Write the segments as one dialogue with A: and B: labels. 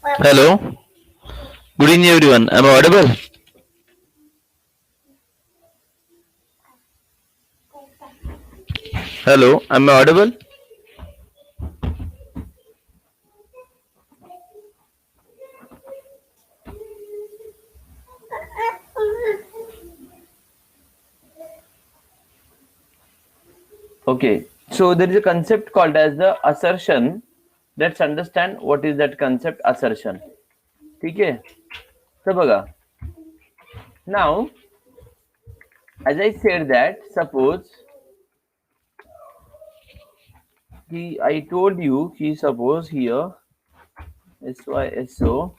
A: Hello, good evening everyone. Am I audible? Hello, am I audible? Okay, so there is a concept called as the assertion. Let's understand what is that concept assertion. ठीक है? तर बघा. Now, as I said that, suppose I told you suppose here SYSO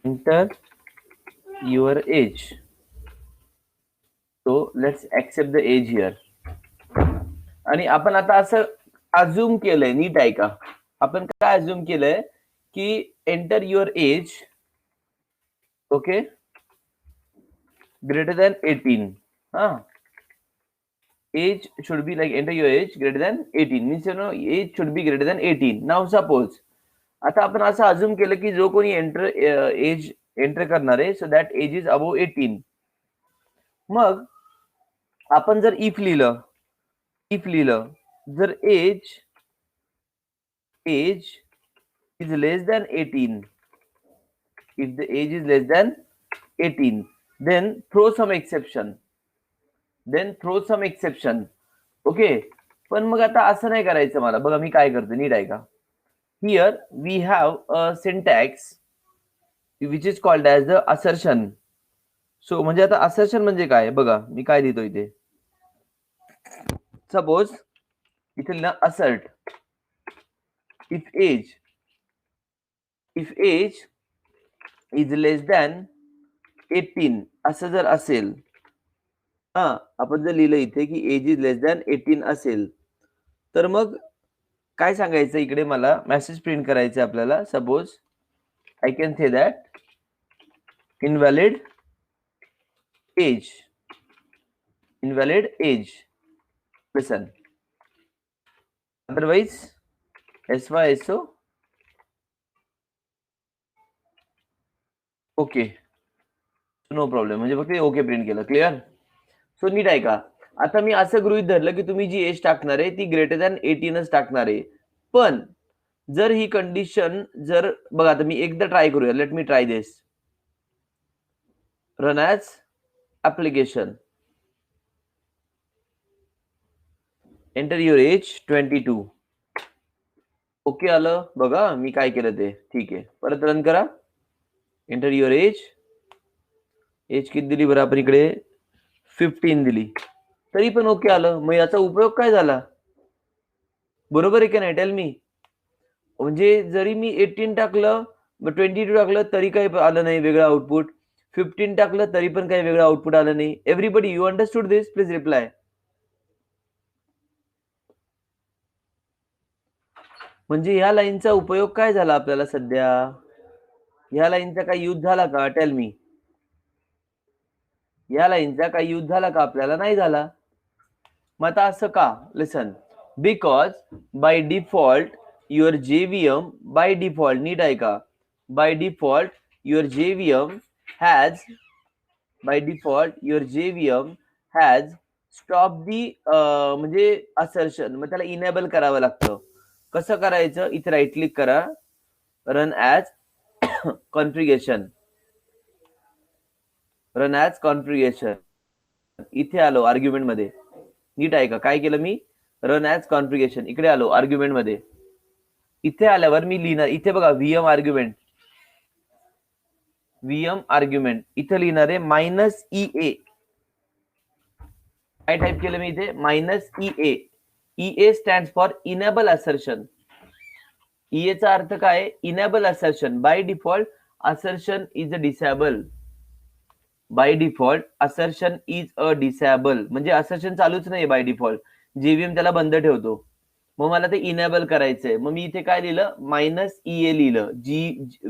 A: enter your age. So let's accept the age here. आणि आपण आता असं assume केलंय, नीट आहे का? आपण काय अज्युम केलंय की enter your age, okay, greater than 18. Age should be like enter your age greater than 18 means age should be greater than 18. Now suppose आता आपण असं अज्युम केलं की जो कोणी एज एंटर करणार आहे so that age is above 18. मग आपण जर इफ लिहिलं जर age is less than 18, if the age is less than 18, then throw some exception. Okay, पण मग आता असं नाही करायचं मला. बघा मी काय करतो, नीट आहे का? Here we have a syntax which is called as the assertion. So म्हणजे आता असर्शन म्हणजे काय बघा, मी काय लिहितो इथे. सपोज इथे ना assert if age is less than 18 असं जर असेल हा, आपण जर लिहिलं इथे की एज इज लेस दॅन 18 असेल, तर मग काय सांगायचं इकडे मला मेसेज प्रिंट करायचं आपल्याला. Suppose I can say that invalid age, invalid age, listen, otherwise SYSO okay, no problem, म्हणजे फक्त ओके प्रिंट केलं. क्लिअर? सो नीट आहे का? आता मी असं गृहीत धरलं की तुम्ही जी एज टाकणार आहे ती ग्रेटर दॅन 18च टाकणार आहे. पण जर ही कंडिशन जर बघा, आता मी एकदा ट्राय करूया. Let me try this. Run as application. Enter your age 22. Okay आलं बघा मी काय केलं ते. ठीक आहे, परत रन करा. Enter your age. एज किती दिली बरं आपण इकडे? 15 दिली, तरी पण ओके आलं. मग याचा उपयोग काय झाला? बरोबर आहे की नाही? Tell me. म्हणजे जरी मी 18 टाकलं, मग 22 टाकलं तरी काही आलं नाही वेगळं आउटपुट. 15 टाकलं तरी पण काही वेगळं आउटपुट आलं नाही. Everybody you understood this? Please reply. म्हणजे ह्या लाईनचा उपयोग काय झाला आपल्याला सध्या? ह्या लाईनचा काही यूज झाला का? Tell me. या लाईनचा काही यूज झाला का आपल्याला? नाही झाला. मग आता असं का? Listen, because by default your JVM by default, नीट आहे का? By default your JVM has, by default your JVM has stop the म्हणजे असर्शन. मग त्याला इनेबल करावं लागतं. कसं करायचं? इथे राईट क्लिक करा, run as configuration, run as configuration. इथे आलो आर्ग्युमेंट मध्ये. नीट आहे का? काय केलं मी? रन ॲज कॉन्फिगरेशन, इकडे आलो आर्ग्युमेंट मध्ये. इथे आल्यावर मी लिहिणार, इथे बघा VM आर्ग्युमेंट, VM आर्ग्युमेंट इथे लिहिणार आहे -EA. काय टाइप केलं मी इथे? -EA. EA stand for enable assertion. EA चा अर्थ काय? Enable assertion. By default assertion is a disable. By default assertion is a disable, म्हणजे असर्शन चालूच नाही बाय डिफॉल्ट. JVM त्याला बंद ठेवतो. मग मला ते इनेबल करायचंय. मग मी इथे काय लिहिलं? -EA लिहिलं.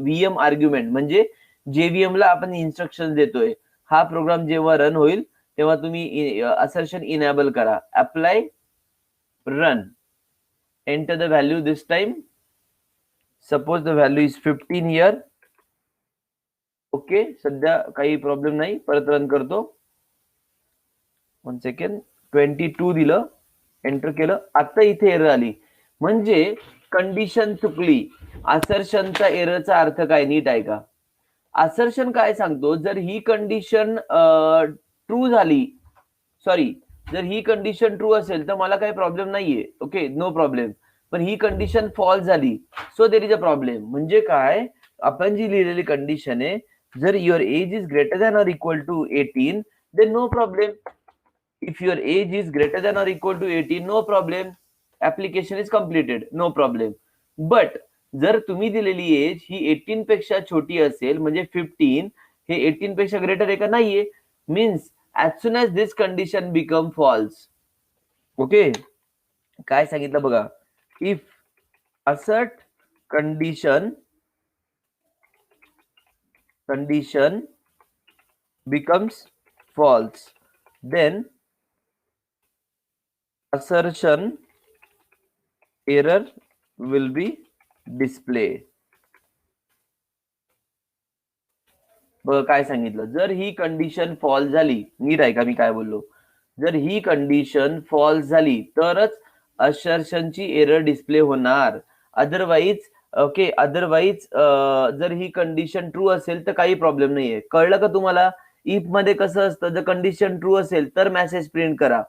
A: VM आर्ग्युमेंट म्हणजे JVM ला आपण इन्स्ट्रक्शन देतोय. हा प्रोग्राम जेव्हा रन होईल तेव्हा तुम्ही असर्शन इनेबल करा. Apply, run, enter the value this time. Suppose the value is 15 here. Okay, सध्या काही प्रॉब्लेम नाही. परत रन करतो. 1 सेकंड. 22 दिलं, एंटर केलं. आता इथे एरर आली, म्हणजे कंडिशन चुकली. असर्शनचा एररचा अर्थ काय? नीट आहे का? असर्शन काय सांगतो? जर ही कंडिशन ट्रू झाली, सॉरी, जर ही कंडिशन ट्रू असेल तर मला काही प्रॉब्लेम नाहीये. Okay, no problem. पण ही कंडिशन फॉल्स झाली, so there is a problem. म्हणजे काय? आपण जी लिहिलेली कंडिशन आहे, जर your age is greater than or equal to 18, then no problem. If your age is greater than or equal to 18, no problem. Application is completed, no problem. But जर तुम्ही दिलेली एज ही 18 पेक्षा छोटी असेल, म्हणजे 15 हे 18 पेक्षा ग्रेटर आहे का? नाहीये. Means as soon as this condition become false. Okay, काय सांगितलं बघा? If assert condition becomes false, then assertion error will be display. बघा काय सांगितलं? जर ही कंडिशन फॉल्स झाली, नीट आहे का मी काय बोललो? जर ही कंडिशन फॉल्स झाली तरच असर्शनची एरर डिस्प्ले होणार. अदरवाईज ओके, अदरवाईज जर ही कंडिशन ट्रू असेल तर काही प्रॉब्लेम नाहीये. कळलं का तुम्हाला? इफ मध्ये कसं असतं? जर कंडिशन ट्रू असेल तर मेसेज प्रिंट करा.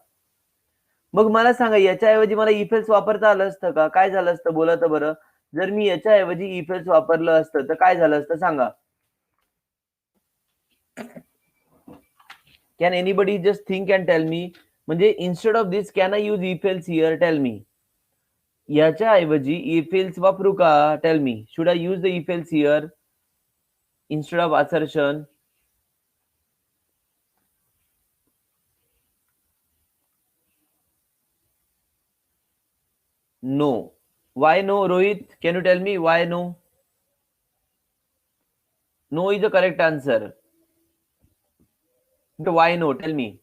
A: मग मला सांगा, याच्याऐवजी मला इफ एल्स वापरता आलं असतं का? काय झालं असतं बोला तर बरं? जर मी याच्याऐवजी इफ एल्स वापरलं असतं तर काय झालं असतं सांगा? Can anybody just think and tell me? म्हणजे instead of this can I use if else here? Tell me. याच्या ऐवजी if else वापरू का? Tell me. Should I use the if else here instead of assertion? No. Why no, Rohit? Can you tell me why no? No is the correct answer. Why no? Tell me.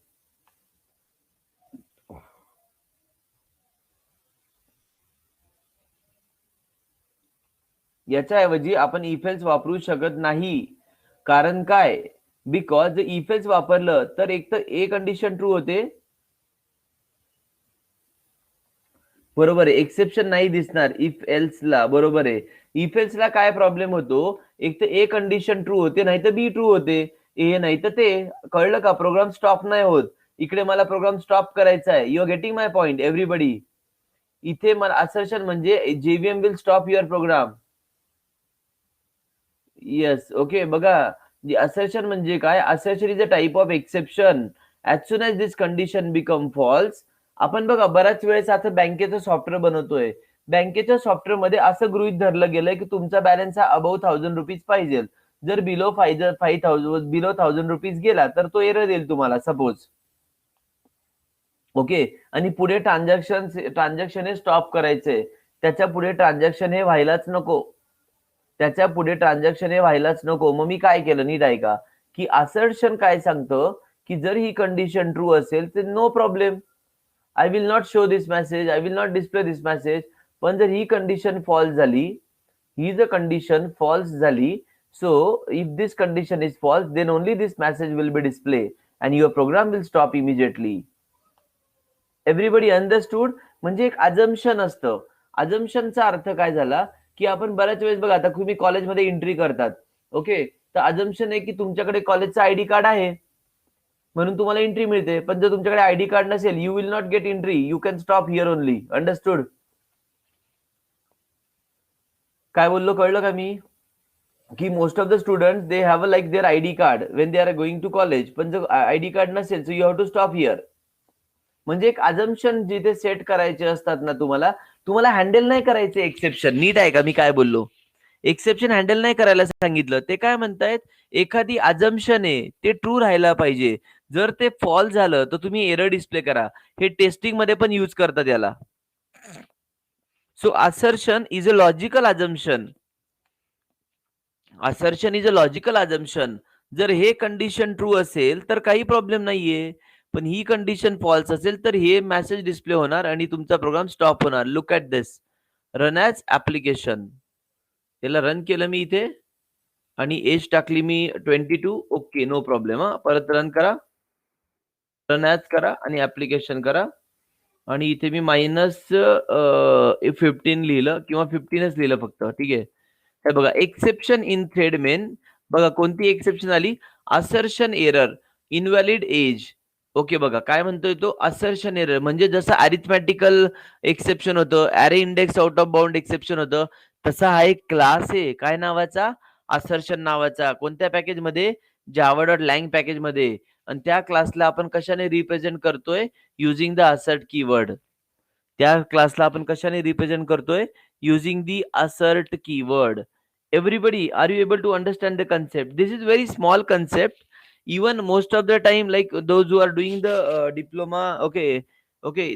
A: याच्याऐवजी आपण if else वापरू शकत नाही. कारण काय? Because if else वापरलं तर एक तर ए कंडिशन ट्रू होते, बरोबर आहे. एक्सेप्शन नाही दिसणार इफ एल्स ला, बरोबर आहे. इफ एल्स ला काय प्रॉब्लेम होतो, एक तर ए कंडिशन ट्रू होते, नाही तर बी ट्रू होते, ए नाही तर ते. कळलं का? प्रोग्राम स्टॉप नाही होत. इकडे मला प्रोग्राम स्टॉप करायचा आहे. You are getting my point everybody? इथे मला असर्शन म्हणजे JVM will stop your program. Yes, okay. बघा, असर्शन म्हणजे काय? Assertion is a type of exception. As soon as this condition become false. आपण बघा बऱ्याच वेळेस आता बँकेचं सॉफ्टवेअर बनवतोय. बँकेच्या सॉफ्टवेअर मध्ये असं गृहीत धरलं गेलंय की तुमचा बॅलन्स हा अबव 1000 रुपीज पाहिजे. जर बिलो 1000 रुपीज गेला तर तो एरर देईल तुम्हाला, सपोज. ओके. आणि पुढे ट्रान्झॅक्शन हे स्टॉप करायचंय. त्याच्या पुढे ट्रान्झॅक्शन हे व्हायलाच नको. त्याच्या पुढे ट्रान्झॅक्शन हे व्हायलाच नको. मग मी काय केलं, नीट ऐका, की असर्शन काय सांगतं की जर ही कंडिशन ट्रू असेल तर no problem, I will not show this message, I will not display this message. पण जर ही कंडिशन फॉल्स झाली, ही जर कंडिशन फॉल्स झाली, so if this condition is false, then only this message will be display and your program will stop immediately. Everybody understood? म्हणजे एक assumption असतं. अजम्पशनचा अर्थ काय झाला, की आपण बऱ्याच वेळेस बघा, आता तुम्ही कॉलेजमध्ये एंट्री करतात, ओके, तर अजम्पशन आहे की तुमच्याकडे कॉलेजचं आयडी कार्ड आहे म्हणून तुम्हाला एंट्री मिळते. पण जर तुमच्याकडे आयडी कार्ड नसेल, you will not get entry, you can stop here only. Understood? काय बोललो, कळलं का मी? की most of the student they have like their ID card when they are going to college, पण जर आयडी कार्ड नसेल, so you have to stop here. म्हणजे एक अजम्पशन जिथे सेट करायचे असतात ना, तुम्हाला तुम्हाला हँडल नाही करायचे एक्सेप्शन. नीट आहे का मी काय बोललो? एक्सेप्शन हँडल नाही करायला सांगितलं. ते काय म्हणतायत, एखादी अजम्पशन आहे ते ट्रू राहायला पाहिजे. जर ते फॉल्स झालं तर तुम्ही एरर डिस्प्ले करा. हे टेस्टिंग मध्ये पण यूज करतात याला. So assertion is a logical assumption. Assertion is a logical assumption. जर हे कंडिशन ट्रू असेल तर काही प्रॉब्लेम नाहीये. पण ही कंडिशन फॉल्स असेल तर हे मेसेज डिस्प्ले होणार आणि तुमचा प्रोग्राम स्टॉप होणार. Look at this. Run as application. याला रन केलं मी इथे आणि एज टाकली मी 22. Okay, no problem. परत रन करा, रन ॲज करा आणि ऍप्लिकेशन करा. आणि इथे मी -15 लिहिलं किंवा 15च लिहिलं फक्त. ठीक आहे. हे बघा, एक्सेप्शन इन थ्रेड मेन. बघा कोणती एक्सेप्शन आली? Assertion error, invalid age. Okay, बघा काय म्हणतोय तो, असर्शन एरर. म्हणजे जसं अरिथमॅटिकल एक्सेप्शन होतं, array index out of bound exception होतं, तसा हा एक क्लास आहे. काय नावाचा? असर्शन नावाचा. कोणत्या पॅकेजमध्ये? जावा डॉट लँग पॅकेजमध्ये. आणि त्या क्लासला आपण कशाने रिप्रेझेंट करतोय? Using the assert keyword. त्या क्लासला आपण कशाने रिप्रेझेंट करतोय? Using the assert keyword. Everybody, are you able to understand the concept? This is very small concept. Even most of the time, like those who are doing the diploma, okay,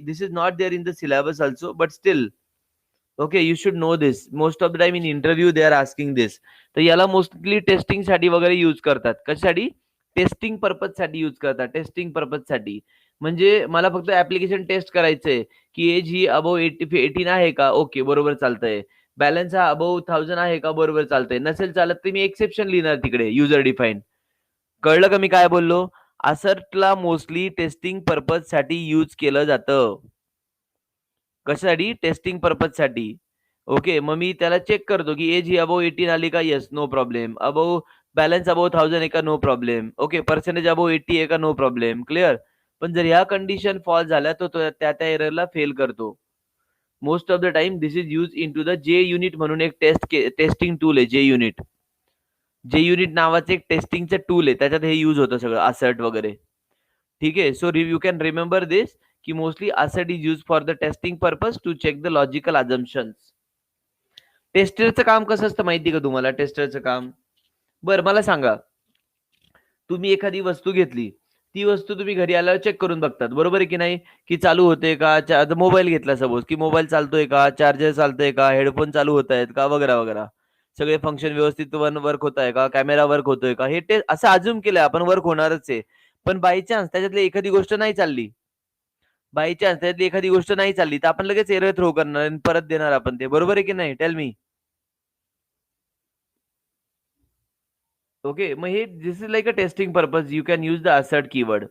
A: this is not there in the syllabus also, but still, okay, you should know this. Most of the time in interview they are asking this. तर याला mostly testing साठी वगैरे use करतात. कशासाठी? Testing purpose साठी use करतात. Testing purpose साठी. म्हणजे मला फक्त ऍप्लिकेशन टेस्ट करायचंय की एज ही अबव 18 आहे का? ओके, बरोबर चालतंय. बॅलन्स हा अबव 1000 आहे का? बरोबर चालतंय. नसेल चालत तर मी एक्सेप्शन लिहिणार तिकडे, युजर डिफाईन. कळलं का मी काय बोललो? असर्टला मोस्टली टेस्टिंग पर्पज साठी यूज केलं जातं. कशासाठी? टेस्टिंग पर्पज साठी. ओके, मग मी त्याला चेक करतो की एज ही अबव 18 आली का? Yes, no problem. Above balance above 1000 आहे का? No problem. Okay, percentage above 80 आहे का? No problem. क्लिअर? पण जर ह्या कंडिशन फॉल्स झाल्या तर तो त्या त्या एररला फेल करतो. Most of the time this is use in to the JUnit म्हणून एक टेस्टिंग टूल आहे. जे युनिट. जे युनिट नावाचं एक टेस्टिंगचं टूल आहे. त्याच्यात हे यूज होतं सगळं, असर्ट वगैरे. ठीक आहे. So you can remember this की mostly assert is use for the testing purpose to check the logical assumptions. टेस्टरचं काम कसं असतं माहिती का तुम्हाला? टेस्टरचं काम, बरं मला सांगा, तुम्ही एखादी वस्तू घेतली, ती वस्तू तुम्ही घरी आल्यावर चेक करून बघतात, बरोबर आहे की नाही, की चालू होते का, आता मोबाईल घेतला सपोज, की मोबाईल चालतोय का, चार्जर चालतोय का, हेडफोन चालू होत आहेत का, वगैरे वगैरे, सगळे फंक्शन व्यवस्थित वर्क होत आहे का, कॅमेरा वर्क होतोय का, हे असं अज्युम केलंय आपण वर्क होणारच आहे. पण बाय चान्स त्याच्यातली एखादी गोष्ट नाही चालली, बाय चान्स त्यातली एखादी गोष्ट नाही चालली, तर आपण लगेच एरर थ्रो करणार आणि परत देणार आपण ते, बरोबर आहे की नाही, टेल मी. ओके, मग हे this is like a testing purpose, you can use the assert keyword.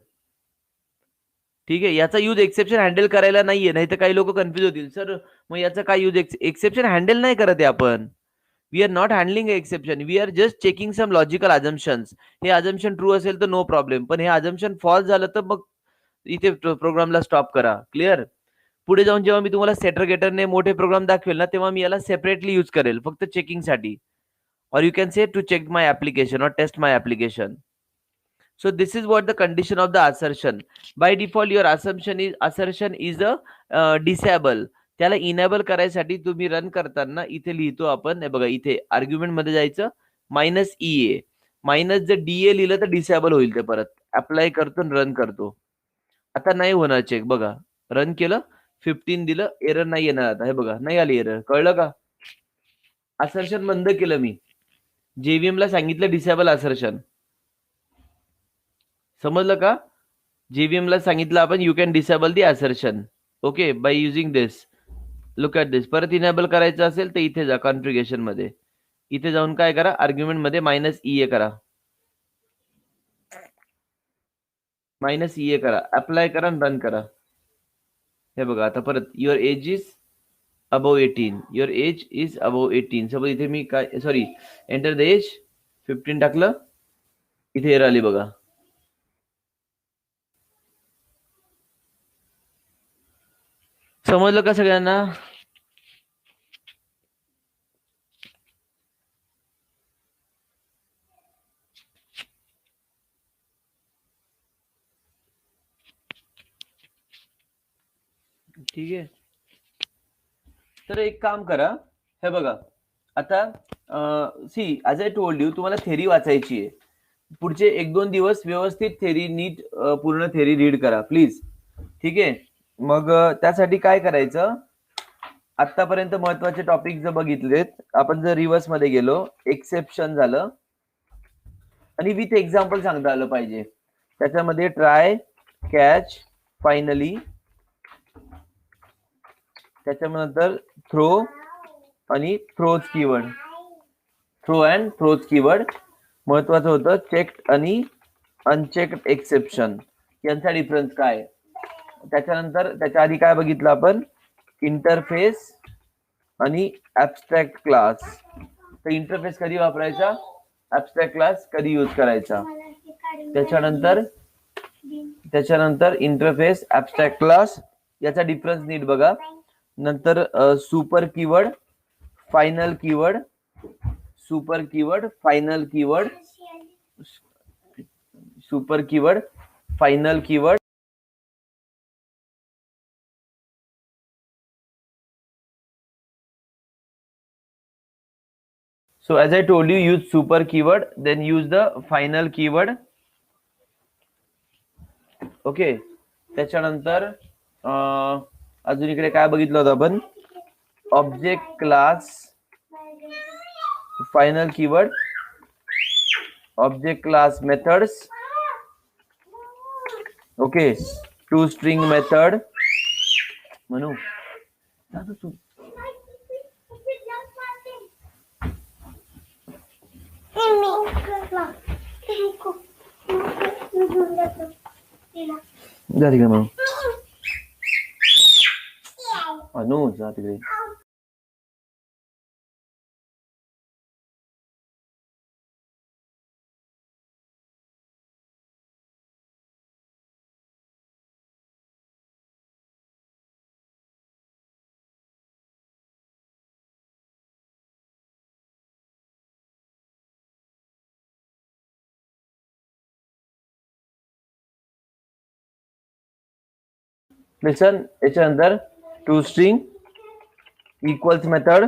A: ठीक आहे, याचा यूज एक्सेप्शन हँडल करायला नाहीये, नाही तर काही लोक कन्फ्युज होतील, सर मग याचा काय यूज, एक्सेप्शन हँडल नाही करत आहे आपण. We are not handling exception, we are just checking some logical assumptions. हे अजम्पशन ट्रू असेल तर नो प्रॉब्लेम, पण हे अजम्पशन फॉल्स झालं तर मग इथे प्रोग्रामला स्टॉप करा. क्लिअर. पुढे जाऊन जेव्हा मी तुम्हाला सेटर गेटरने मोठे प्रोग्राम दाखवेल ना, तेव्हा मी याला सेपरेटली यूज करेल, फक्त चेकिंगसाठी. or you can say to check my application or test my application. So this is what the condition of the assertion. By default your assertion is a disable. त्याला enable करायसाठी तुम्ही run करताना इथे लिहितो आपण, हे बघा इथे आर्ग्युमेंट मध्ये जायचं, -EA, मायनस जर DA लिहिलं तर डिसेबल होईल ते, परत अप्लाय करतो रन करतो. आता नाही होणार चेक, बघा रन केलं, 15 दिलं, एरर नाही येणार आता, हे बघा नाही आली एरर, कळलं का. असर्शन बंद केलं मी, JVM ला सांगितलं डिसेबल असर्शन, समजलं का. JVM ला सांगितलं आपण you can disable the assertion, okay, by using this. Look at this. परत इनेबल करायचं असेल तर इथे जा कॉन्फिगरेशन मध्ये, इथे जाऊन काय करा, आर्ग्युमेंट मध्ये -EA करा, -EA करा, अप्लाय करा, रन करा. हे बघा आता परत your age is above 18, your age is above 18. Suppose इथे मी काय, सॉरी, एंटर द एज 15 टाकलं, इथे एरर आली बघा. समजलं का सगळ्यांना. ठीक आहे, तर एक काम करा, हे बघा आता see as I told you, तुम्हाला थेरी वाचायची आहे, पुढचे 1-2 दिवस व्यवस्थित थेरी नीट पूर्ण थेरी रीड करा प्लीज. ठीक आहे, मग त्यासाठी काय करायचं, आतापर्यंत महत्वाचे टॉपिक जर बघितलेत आपण, जर रिव्हर्स मध्ये गेलो, एक्सेप्शन झालं आणि विथ एक्झाम्पल सांगता आलं पाहिजे, त्याच्यामध्ये ट्राय, कॅच, फायनली, त्याच्यानंतर थ्रो आणि throws keyword, throw and throws keyword महत्वाचं होतं, चेक्ड आणि अनचेक्ड एक्सेप्शन यांचा डिफरन्स काय. त्याच्यानंतर त्याच्या आधी काय बघितलं आपण, इंटरफेस आणि ऍबस्ट्रॅक्ट क्लास. तर इंटरफेस कधी वापरायचा, ऍबस्ट्रॅक्ट क्लास कधी यूज करायचा. त्याच्यानंतर इंटरफेस, ऍबस्ट्रॅक्ट क्लास याचा डिफरन्स नीट बघा. नंतर super keyword, final keyword, super keyword, final keyword, super keyword, final keyword. So as I told you, use super keyword, then use the final keyword. Okay, त्याच्यानंतर अजून इकडे काय बघितलं होतं आपण, object class, final keyword, object class methods, okay, to string method, म्हणू जा तिकडे, म्हणून अनु जा तिकडे. Listen, याच्यानंतर to string, equals method,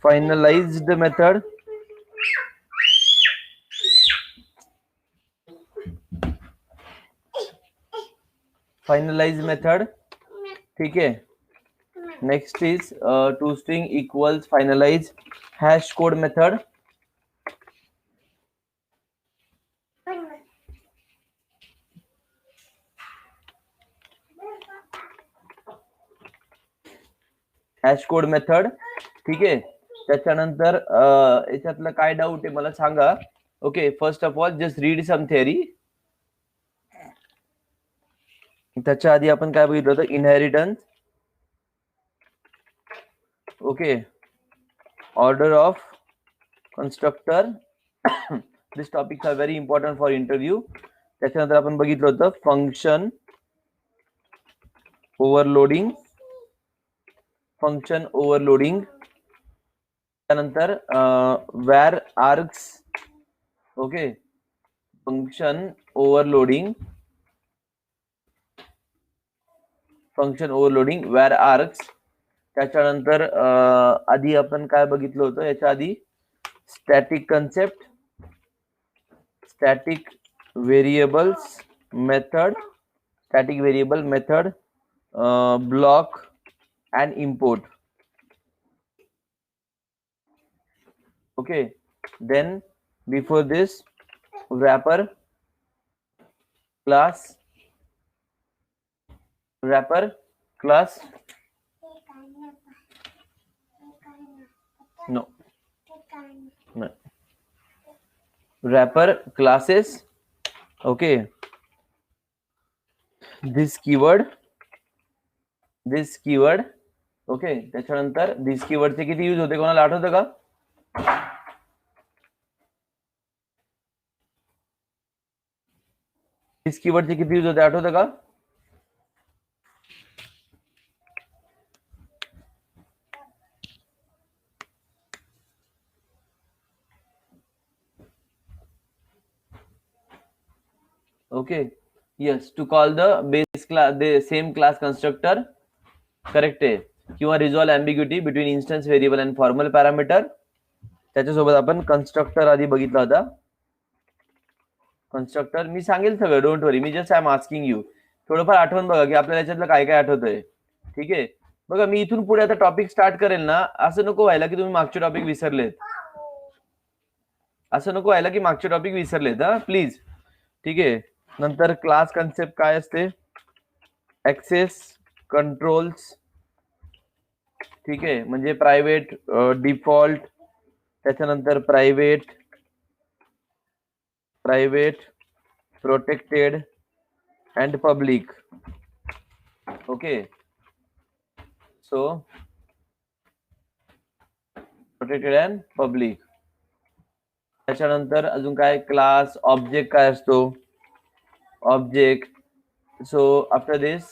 A: finalised method, finalise method, ठीक है. Next is to string equals finalise hash code method. Hash code method, ठीक आहे. त्याच्यानंतर याच्यातलं काय डाऊट आहे मला सांगा. Okay, first of all just read some theory. त्याच्या आधी आपण काय बघितलं होतं, inheritance. Okay, order of constructor. This topics are very important for interview. त्याच्यानंतर आपण बघितलं होतं फंक्शन ओव्हरलोडिंग, फंक्शन ओव्हरलोडिंग. त्यानंतर var args. Okay, function overloading, function overloading, var args. त्याच्यानंतर आधी आपण काय बघितलं होतं, याच्या आधी static concept, static variables method, static variable method, block and import. Okay, then before this wrapper class, wrapper class, no, wrapper classes. Okay, this keyword, okay. त्याच्यानंतर दिस कीवर्डचे किती यूज होते, कोणाला आठवतं का? दिस कीवर्डचे किती यूज होते, आठवतं का? Okay, yes, to call the base class, the same class constructor, correct आहे. किंवा resolve ambiguity between instance variable and formal parameter. त्याच्यासोबत आपण कन्स्ट्रक्टर आधी बघितला होता. कन्स्ट्रक्टर मी सांगेल सगळं, don't worry. Me just I am asking you, थोडंफार आठवण बघा की आपल्याला याच्यातलं काय काय आठवतंय. ठीक आहे, बघा मी इथून पुढे आता टॉपिक स्टार्ट करेल ना, असं नको व्हायला की तुम्ही मागचे टॉपिक विसरलेत. असं नको व्हायला की मागचे टॉपिक विसरलेत, हा प्लीज. ठीक आहे. नंतर क्लास कन्सेप्ट काय असते, ऍक्सेस कंट्रोल्स. ठीक आहे, म्हणजे प्रायव्हेट, डिफॉल्ट, त्याच्यानंतर private, protected and public. Okay, so protected and public. त्याच्यानंतर अजून काय, क्लास, ऑब्जेक्ट काय असतो, ऑब्जेक्ट. सो आफ्टर दिस,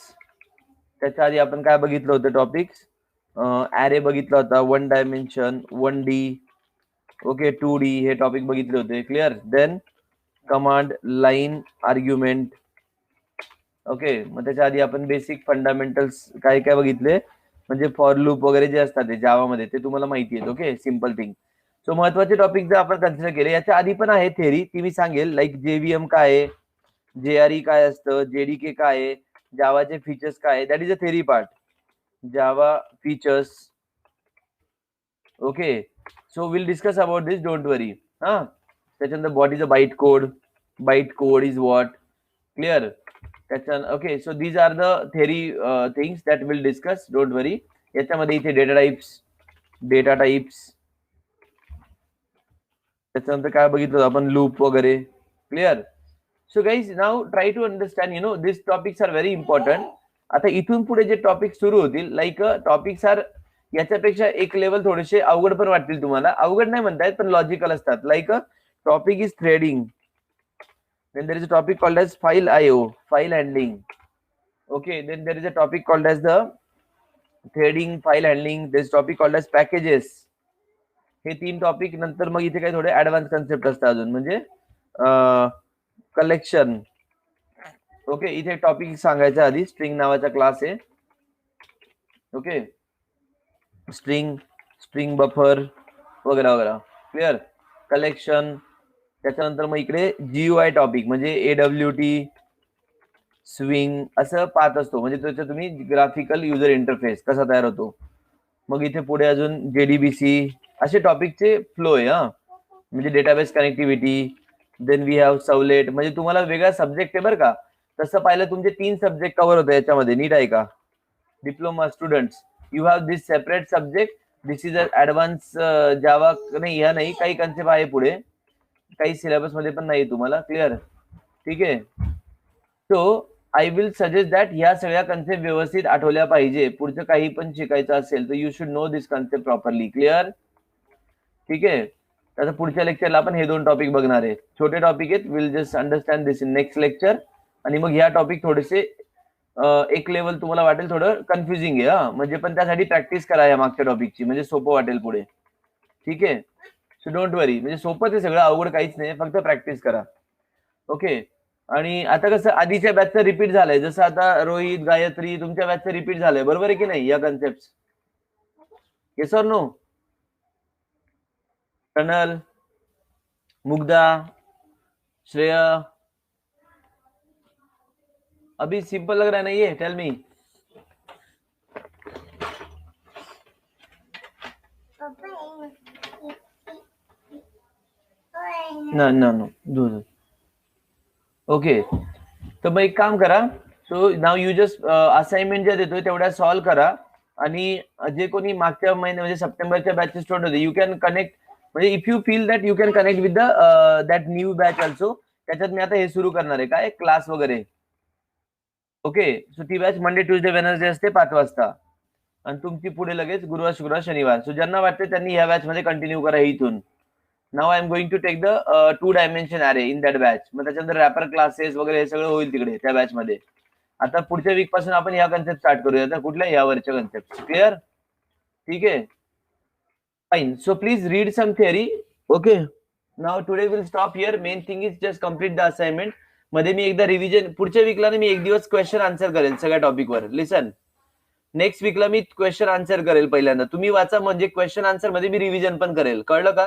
A: त्याच्या आधी आपण काय बघितलं होतं टॉपिक्स, ॲरे बघितला होता, 1 डायमेन्शन, 1D, ओके, 2D हे टॉपिक बघितले होते, clear. Then command line argument. Okay, मग त्याच्या आधी आपण बेसिक फंडामेंटल्स काय काय बघितले, म्हणजे फॉर लूप वगैरे जे असतात ते जावामध्ये, ते तुम्हाला माहिती आहेत. Okay, simple thing. सो महत्वाचे टॉपिक जर आपण कन्सिडर केले, याच्या आधी पण आहे थेरी, ती मी सांगेल. लाईक JVM काय आहे, JRE काय असतं, JDK काय आहे, जावाचे फीचर्स काय आहे, that is a theory part. Java features. Okay, so will discuss about this, don't worry. हा, त्याच्यानंतर what is a byte code, byte code is what, clear. त्याच्या okay, so these are the theory things that will discuss, don't worry. याच्यामध्ये इथे data types, त्याच्यानंतर काय बघितलं आपण, loop वगैरे, clear. So guys, now try to understand, you know, this topics are very important. आता इथून पुढे जे टॉपिक सुरू होतील, लाईक टॉपिक्स आर, याच्यापेक्षा एक लेवल थोडेसे अवघड पण वाटतील तुम्हाला. अवघड नाही म्हणतायत, पण लॉजिकल असतात. Like topic is threading, then there is a topic called as file IO, file handling. Okay, then there is a topic called as the threading, file handling. There is a topic called as packages. हे 3 topic. नंतर मग इथे काही थोडे advance concept असतात अजून, म्हणजे collection. Okay, इथे टॉपिक सांगायच्या आधी स्ट्रिंग नावाचा क्लास आहे. ओके, स्ट्रिंग बफर वगैरे वगैरे, क्लिअर. कलेक्शन. त्याच्यानंतर मग इकडे GUI टॉपिक, म्हणजे AWT, स्विंग असं पाहत असतो. म्हणजे त्याचं तुम्ही ग्राफिकल युजर इंटरफेस कसा तयार होतो. मग इथे पुढे अजून JDBC असे टॉपिकचे फ्लो आहे. म्हणजे database connectivity, then we have servlet. म्हणजे तुम्हाला वेगळा सब्जेक्ट आहे बरं का. तसं पाहिलं तुमचे 3 सब्जेक्ट कव्हर होते याच्यामध्ये. नीट आहे का diploma students, you have this separate subject. This is advance Java. नाही ह्या नाही, काही कन्सेप्ट आहे पुढे, काही सिलेबस मध्ये पण नाही तुम्हाला. क्लिअर? ठीक आहे. So I will suggest that ह्या सगळ्या कन्सेप्ट व्यवस्थित आठवल्या पाहिजे. पुढचं काही पण शिकायचं असेल तर you should know this concept properly. Clear? ठीक आहे. आता पुढच्या लेक्चरला आपण हे 2 टॉपिक बघणार आहे. छोटे टॉपिक आहेत. Will just understand this in next lecture. आणि मग ह्या टॉपिक थोडेसे एक लेवल तुम्हाला वाटेल थोडं कन्फ्युजिंग आहे. म्हणजे पण त्यासाठी प्रॅक्टिस करा या मागच्या टॉपिकची, म्हणजे सोपं वाटेल पुढे. ठीक आहे. सो डोंट वरी. म्हणजे सोपं ते सगळं, अवघड काहीच नाही, फक्त प्रॅक्टिस करा. ओके. आणि आता कसं आधीच्या बॅचचं रिपीट झालंय, जसं आता रोहित, गायत्री तुमच्या बॅचचं रिपीट झालंय, बरोबर आहे की नाही या कन्सेप्ट? Yes or no? टनल, मुग्धा, श्रेया, अभी सिंपल लग रहा है ना ये? Tell me. नो दो. ओके. तर मग एक काम करा. So now you just assignment जे देतोय तेवढ्या सॉल्व्ह करा. आणि जे कोणी मागच्या महिन्या म्हणजे सप्टेंबरच्या बॅचचे स्टुडंट होते, यू कॅन कनेक्ट. म्हणजे if you feel that you can connect with that new batch also. त्याच्यात मी आता हे सुरू करणार आहे, काय क्लास वगैरे. ओके. सो ती बॅच मंडे, ट्युजडे, वेनसडे असते 5 वाजता. आणि तुमची पुढे लगेच गुरुवार, शुक्रवार, शनिवार. सो ज्यांना वाटते त्यांनी या बॅच मध्ये कंटिन्यू करा इथून. Now I am going to take the 2 dimension array in that batch. मग त्याच्यानंतर रॅपर क्लासेस वगैरे हे सगळं होईल तिकडे त्या बॅच मध्ये. आता पुढच्या वीक पासून आपण या कन्सेप्ट स्टार्ट करूया. आता कुठल्या यावरच्या कन्सेप्ट. क्लिअर? ठीक आहे. Fine. So please read some theory. Okay. Now today will stop here. Main thing is just complete the assignment. मध्ये मी एकदा रिव्हिजन, पुढच्या वीकला मी एक दिवस क्वेश्चन आन्सर करेल सगळ्या टॉपिकवर. लिसन, नेक्स्ट वीकला मी क्वेश्चन आन्सर करेल पहिल्यांदा. तुम्ही वाचा, म्हणजे क्वेश्चन आन्सर मध्ये मी रिव्हिजन पण करेल. कळलं का?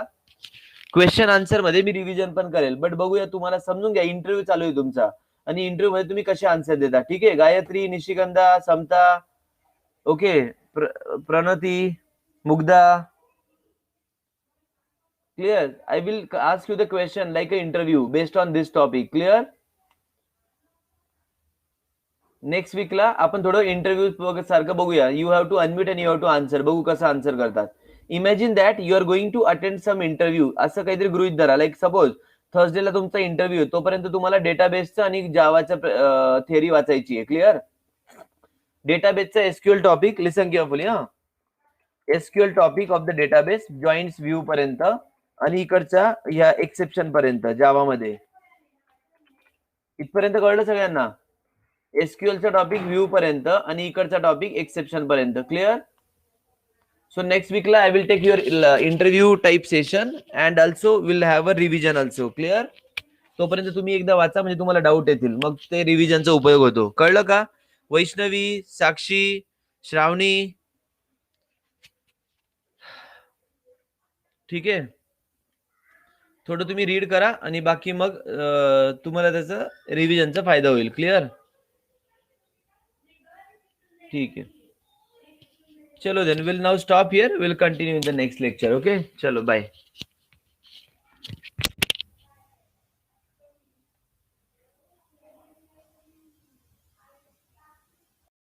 A: क्वेश्चन आन्सर मध्ये मी रिव्हिजन पण करेल. बट बघूया, तुम्हाला समजून घ्या, इंटरव्ह्यू चालू आहे तुमचा. आणि इंटरव्ह्यू मध्ये तुम्ही कसे आन्सर देता. ठीक आहे. Gayatri, Nishigandha, Samata, okay, Pranati, Mugdha. Clear? I will ask you the question like a interview based on this topic. Clear? Next वीकला आपण थोडं इंटरव्ह्यू सारखं बघूया. You have to unmute and you have to answer. बघू कसं आन्सर करतात. Imagine that you are going to attend some interview. असं काहीतरी गृहीत धरा. लाईक सपोज थर्सडेला तुमचा इंटरव्ह्यू आहे, तोपर्यंत तुम्हाला डेटाबेसचं आणि जावाचं थेअरी वाचायची आहे. क्लिअर? डेटाबेसचा SQL topic, listen carefully. SQL topic of the database joints view पर्यंत, आणि इकडचा या एक्सेप्शन पर्यंत जावामध्ये. इथपर्यंत कळलं सगळ्यांना? एसक्यूएलचा टॉपिक व्ह्यू पर्यंत आणि इकडचा टॉपिक एक्सेप्शन पर्यंत. क्लिअर? सो नेक्स्ट वीकला I will take your interview type session and also will have a revision also. Clear? तोपर्यंत तुम्ही एकदा वाचा, म्हणजे तुम्हाला डाऊट येतील, मग ते रिव्हिजनचा उपयोग होतो. कळलं का? वैष्णवी, साक्षी, श्रावणी. ठीक आहे. थोडं तुम्ही रीड करा आणि बाकी मग तुम्हाला त्याचा रिव्हिजनचा फायदा होईल. क्लिअर? ठीक है. चलो then will now stop here. Will continue in the next lecture. Okay. चलो बाय.